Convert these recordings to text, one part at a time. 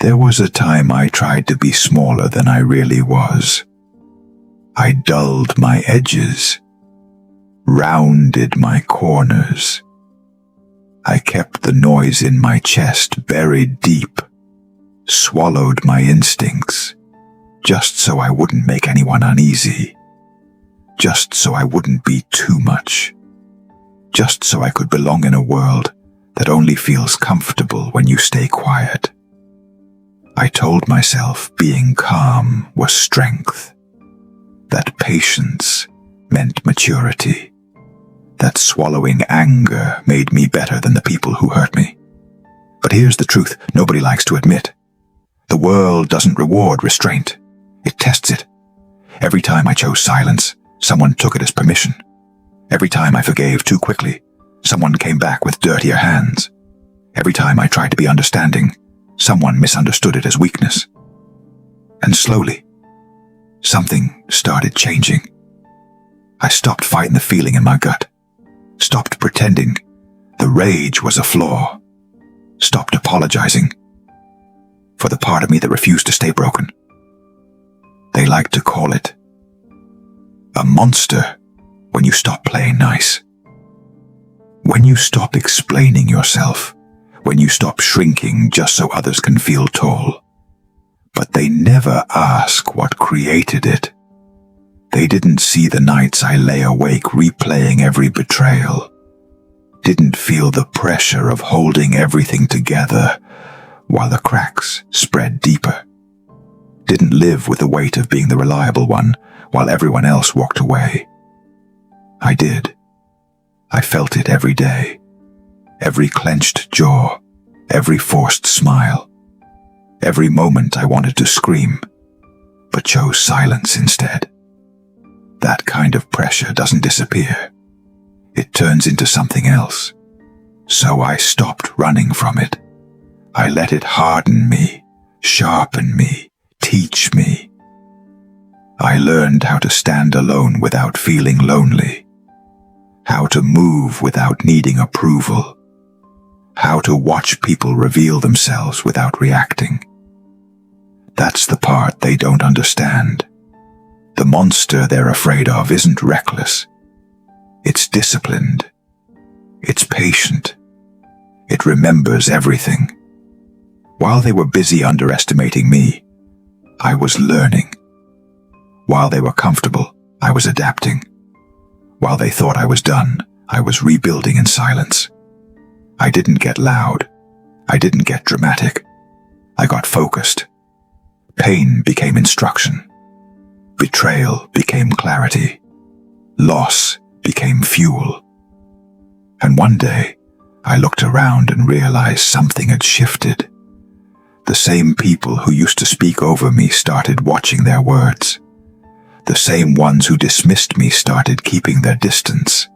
There was a time I tried to be smaller than I really was. I dulled my edges, rounded my corners. I kept the noise in my chest buried deep, swallowed my instincts, just so I wouldn't make anyone uneasy, just so I wouldn't be too much, just so I could belong in a world that only feels comfortable when you stay quiet. I told myself being calm was strength, that patience meant maturity, that swallowing anger made me better than the people who hurt me. But here's the truth nobody likes to admit. The world doesn't reward restraint. It tests it. Every time I chose silence, someone took it as permission. Every time I forgave too quickly, someone came back with dirtier hands. Every time I tried to be understanding, someone misunderstood it as weakness. And slowly, something started changing. I stopped fighting the feeling in my gut, stopped pretending the rage was a flaw, stopped apologizing for the part of me that refused to stay broken. They like to call it a monster when you stop playing nice. When you stop explaining yourself, when you stop shrinking just so others can feel tall. But they never ask what created it. They didn't see the nights I lay awake replaying every betrayal, didn't feel the pressure of holding everything together while the cracks spread deeper, didn't live with the weight of being the reliable one while everyone else walked away. I did. I felt it every day, every clenched jaw, every forced smile, every moment I wanted to scream, but chose silence instead. That kind of pressure doesn't disappear. It turns into something else. So I stopped running from it. I let it harden me, sharpen me, teach me. I learned how to stand alone without feeling lonely, how to move without needing approval, how to watch people reveal themselves without reacting. That's the part they don't understand. The monster they're afraid of isn't reckless. It's disciplined. It's patient. It remembers everything. While they were busy underestimating me, I was learning. While they were comfortable, I was adapting. While they thought I was done, I was rebuilding in silence. I didn't get loud. I didn't get dramatic. I got focused. Pain became instruction. Betrayal became clarity. Loss became fuel. And one day, I looked around and realized something had shifted. The same people who used to speak over me started watching their words. The same ones who dismissed me started keeping their distance.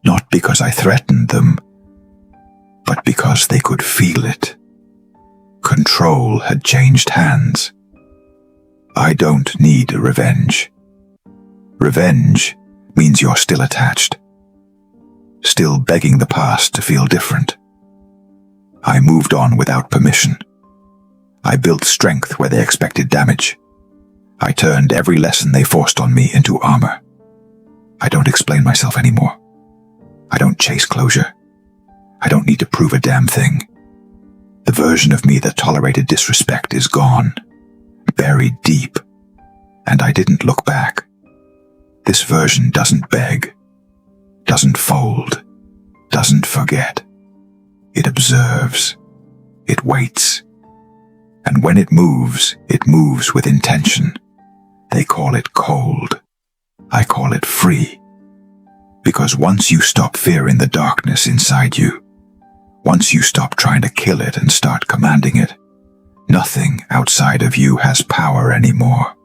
Not because I threatened them, but because they could feel it. Control had changed hands. I don't need a revenge. Revenge means you're still attached, still begging the past to feel different. I moved on without permission. I built strength where they expected damage. I turned every lesson they forced on me into armor. I don't explain myself anymore. I don't chase closure. I don't need to prove a damn thing. The version of me that tolerated disrespect is gone, buried deep, and I didn't look back. This version doesn't beg, doesn't fold, doesn't forget. It observes, it waits, and when it moves with intention. They call it cold. I call it free. Because once you stop fearing the darkness inside you, once you stop trying to kill it and start commanding it, nothing outside of you has power anymore.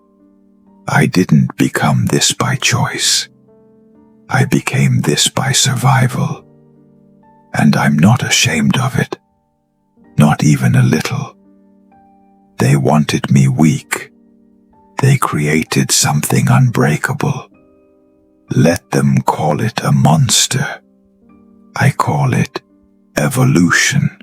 I didn't become this by choice. I became this by survival. And I'm not ashamed of it. Not even a little. They wanted me weak. They created something unbreakable. Let them call it a monster. I call it evolution.